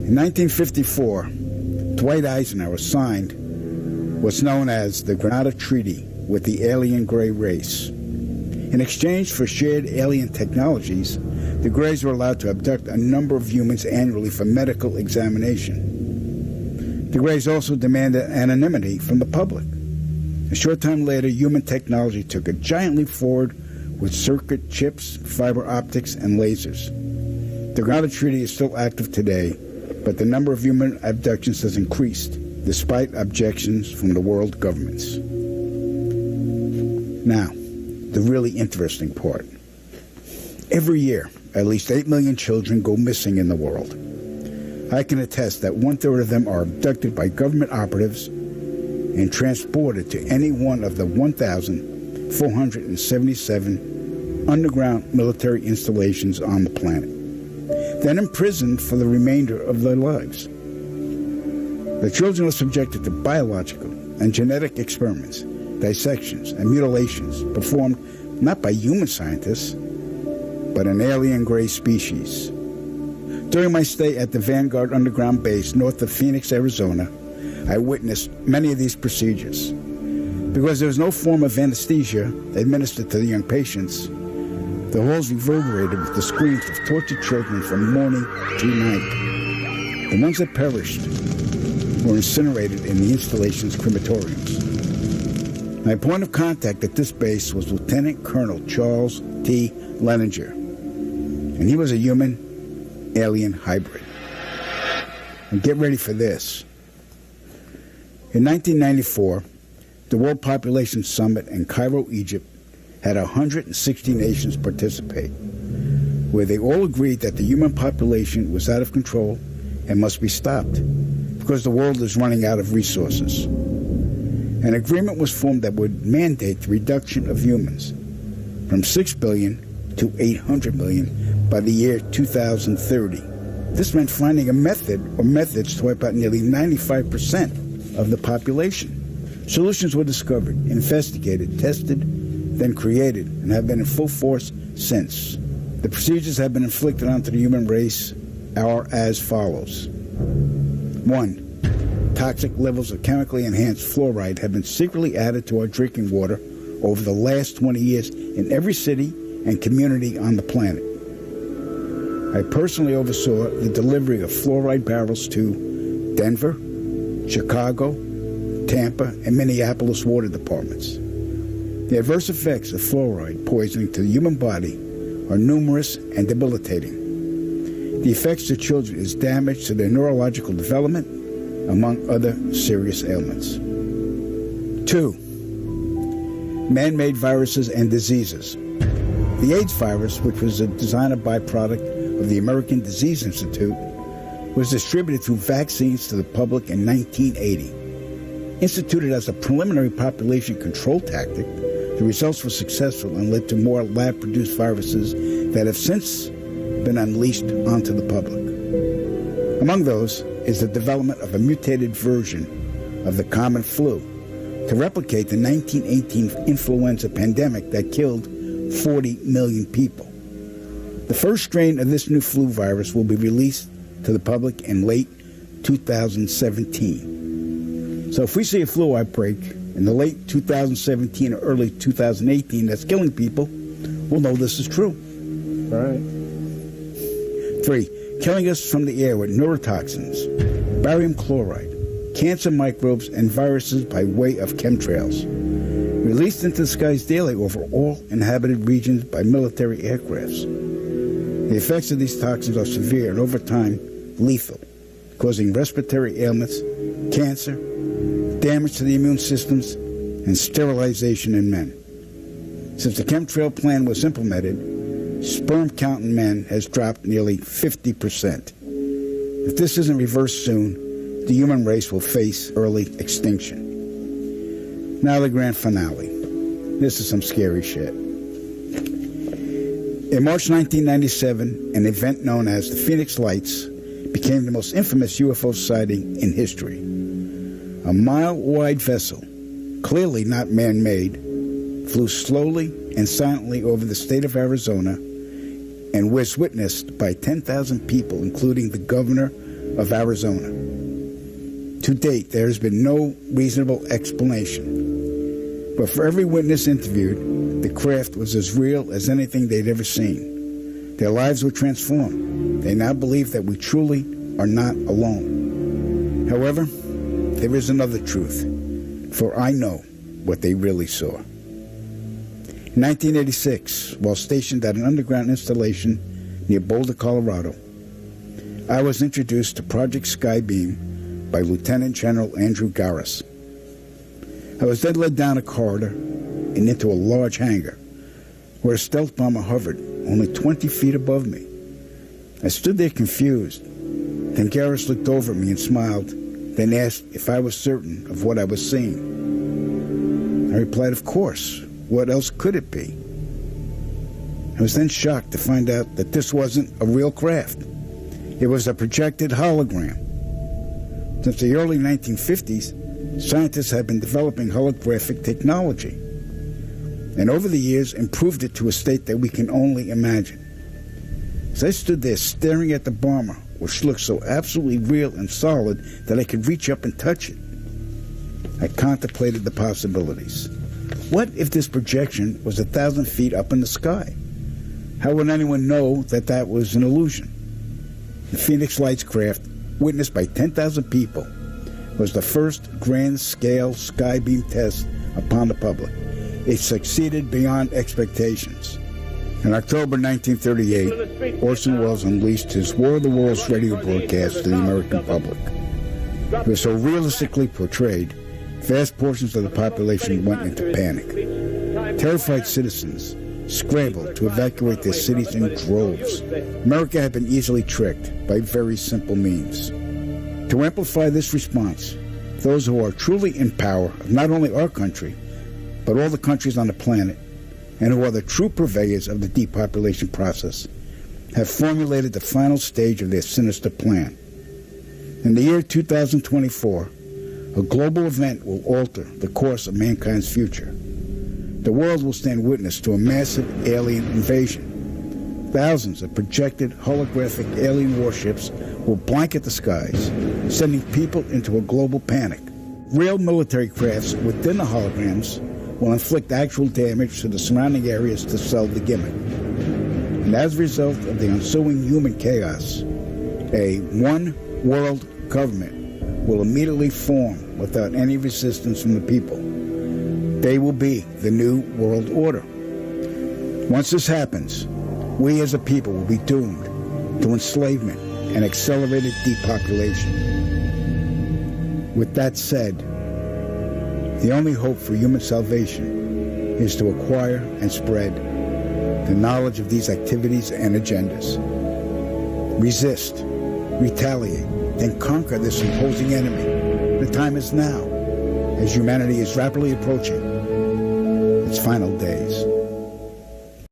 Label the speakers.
Speaker 1: In 1954, Dwight Eisenhower signed what's known as the Granada Treaty with the alien gray race. In exchange for shared alien technologies, the Greys were allowed to abduct a number of humans annually for medical examination. The Greys also demanded anonymity from the public. A short time later, human technology took a giant leap forward with circuit chips, fiber optics, and lasers. The Granada Treaty is still active today, but the number of human abductions has increased, despite objections from the world governments. Now, the really interesting part. Every year, at least 8 million children go missing in the world. I can attest that 1/3 of them are abducted by government operatives and transported to any one of the 1,477 underground military installations on the planet, then imprisoned for the remainder of their lives. The children are subjected to biological and genetic experiments, dissections, and mutilations performed not by human scientists, but an alien gray species. During my stay at the Vanguard Underground Base north of Phoenix, Arizona, I witnessed many of these procedures. Because there was no form of anesthesia administered to the young patients, the halls reverberated with the screams of tortured children from morning to night. The ones that perished were incinerated in the installation's crematoriums. My point of contact at this base was Lieutenant Colonel Charles T. Leninger, and he was a human-alien hybrid. And get ready for this. In 1994, the World Population Summit in Cairo, Egypt, had 160 nations participate, where they all agreed that the human population was out of control and must be stopped because the world is running out of resources. An agreement was formed that would mandate the reduction of humans from 6 billion to 800 million by the year 2030. This meant finding a method or methods to wipe out nearly 95% of the population. Solutions were discovered, investigated, tested, then created, and have been in full force since. The procedures have been inflicted onto the human race are as follows. 1. Toxic levels of chemically enhanced fluoride have been secretly added to our drinking water over the last 20 years in every city and community on the planet. I personally oversaw the delivery of fluoride barrels to Denver, Chicago, Tampa, and Minneapolis water departments. The adverse effects of fluoride poisoning to the human body are numerous and debilitating. The effects to children is damage to their neurological development, among other serious ailments. 2. Man-made viruses and diseases. The AIDS virus, which was a designer byproduct of the American Disease Institute, was distributed through vaccines to the public in 1980. Instituted as a preliminary population control tactic, the results were successful and led to more lab-produced viruses that have since been unleashed onto the public. Among those is the development of a mutated version of the common flu to replicate the 1918 influenza pandemic that killed 40 million people. The first strain of this new flu virus will be released to the public in late 2017. So if we see a flu outbreak in the late 2017 or early 2018 that's killing people, we'll know this is true.
Speaker 2: All right.
Speaker 1: 3. Killing us from the air with neurotoxins, barium chloride, cancer microbes, and viruses by way of chemtrails, released into the skies daily over all inhabited regions by military aircrafts. The effects of these toxins are severe and over time lethal, causing respiratory ailments, cancer, damage to the immune systems, and sterilization in men. Since the chemtrail plan was implemented, sperm count in men has dropped nearly 50%. If this isn't reversed soon, the human race will face early extinction. Now the grand finale. This is some scary shit. In March 1997, an event known as the Phoenix Lights became the most infamous UFO sighting in history. A mile-wide vessel, clearly not man-made, flew slowly and silently over the state of Arizona and was witnessed by 10,000 people, including the governor of Arizona. To date, there has been no reasonable explanation. But for every witness interviewed, the craft was as real as anything they'd ever seen. Their lives were transformed. They now believe that we truly are not alone. However, there is another truth, for I know what they really saw. In 1986, while stationed at an underground installation near Boulder, Colorado, I was introduced to Project Skybeam by Lieutenant General Andrew Garris. I was then led down a corridor and into a large hangar where a stealth bomber hovered only 20 feet above me. I stood there confused. Then Garris looked over at me and smiled, then asked if I was certain of what I was seeing. I replied, of course. What else could it be? I was then shocked to find out that this wasn't a real craft. It was a projected hologram. Since the early 1950s, scientists have been developing holographic technology, and over the years improved it to a state that we can only imagine. As I stood there staring at the bomber, which looked so absolutely real and solid that I could reach up and touch it, I contemplated the possibilities. What if this projection was 1,000 feet up in the sky? How would anyone know that that was an illusion? The Phoenix Lights craft, witnessed by 10,000 people, was the first grand-scale skybeam test upon the public. It succeeded beyond expectations. In October 1938, Orson Welles unleashed his War of the Worlds radio broadcast to the American public. It was so realistically portrayed, vast portions of the population went into panic. Terrified citizens scrambled to evacuate their cities in droves. America had been easily tricked by very simple means. To amplify this response, those who are truly in power of not only our country, but all the countries on the planet, and who are the true purveyors of the depopulation process, have formulated the final stage of their sinister plan. In the year 2024, a global event will alter the course of mankind's future. The world will stand witness to a massive alien invasion. Thousands of projected holographic alien warships will blanket the skies, sending people into a global panic. Real military crafts within the holograms will inflict actual damage to the surrounding areas to sell the gimmick. And as a result of the ensuing human chaos, a one-world government will immediately form without any resistance from the people. They will be the new world order. Once this happens, we as a people will be doomed to enslavement and accelerated depopulation. With that said, the only hope for human salvation is to acquire and spread the knowledge of these activities and agendas. Resist, retaliate, then conquer this imposing enemy. The time is now, as humanity is rapidly approaching its final days.